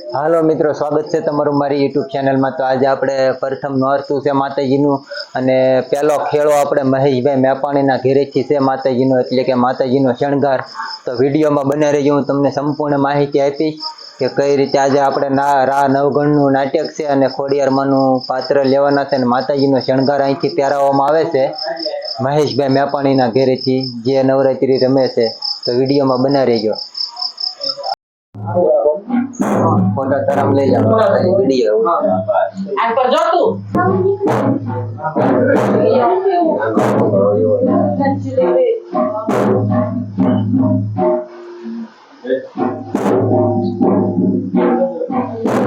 હાલો મિત્રો, સ્વાગત છે તમારું મારી યુટ્યુબ ચેનલમાં। તો આજે આપણે પ્રથમ નોરતું છે માતાજીનું, અને પહેલો ખેડો આપણે મહેશભાઈ મેપાણીના ઘેરેથી છે માતાજીનો, એટલે કે માતાજીનો શણગાર। તો વિડીયોમાં બને રહેજો, હું તમને સંપૂર્ણ માહિતી આપીશ કે કઈ રીતે આજે આપણે રા નવગણનું નાટક છે અને ખોડિયારમાંનું પાત્ર લેવાના છે, અને માતાજીનો શણગાર અહીંથી પહેરાવવામાં આવે છે મહેશભાઈ મેપાણીના ઘેરેથી, જે નવરાત્રી રમે છે। તો વિડીયોમાં બને રહેજો। ફોટા તરમ લઈ જાવ વિડિયો આ પર જો તું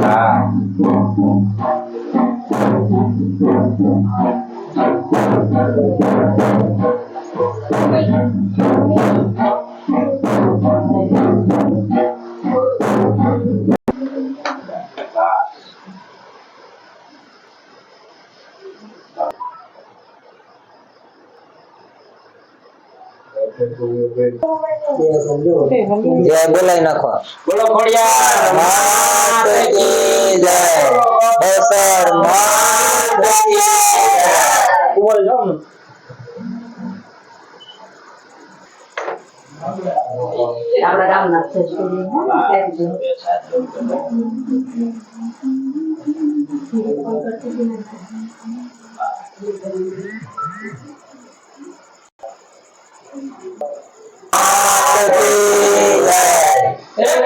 હા जय बोलाई नाखो बोलो खड़ियार मात की जय बसर मात की जय बोल जाओ આપણા ગામના છે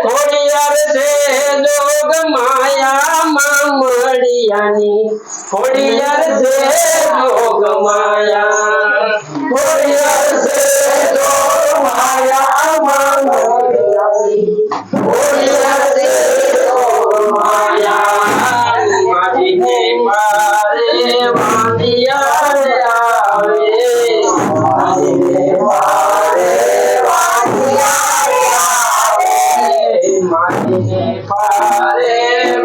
ખોડિયાર છે જોગ માયા મામડિયાની ખોડિયાર છે જોગ માયા ખોડિયાર છે જોગ માયા મામડિયાની ખોડિયાર છે જોગ માયા માજીને મારે વાંધિયા આવે માજીને મારે माने पारे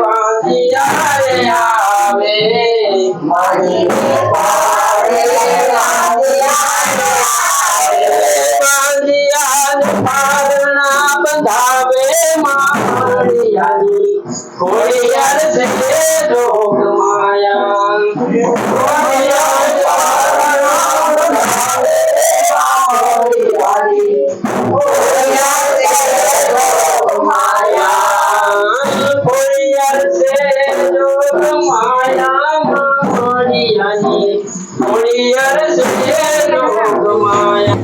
वांधिया आवे माने पारे वांधिया पारणा बंधावे माड़ियानी खोड़ियार से जोग माया खोड़ियार पारणा बंधावे माड़ियानी खोड़ियार खोड़ियार से जोग माया माड़ियानी खोड़ियार से जोग माया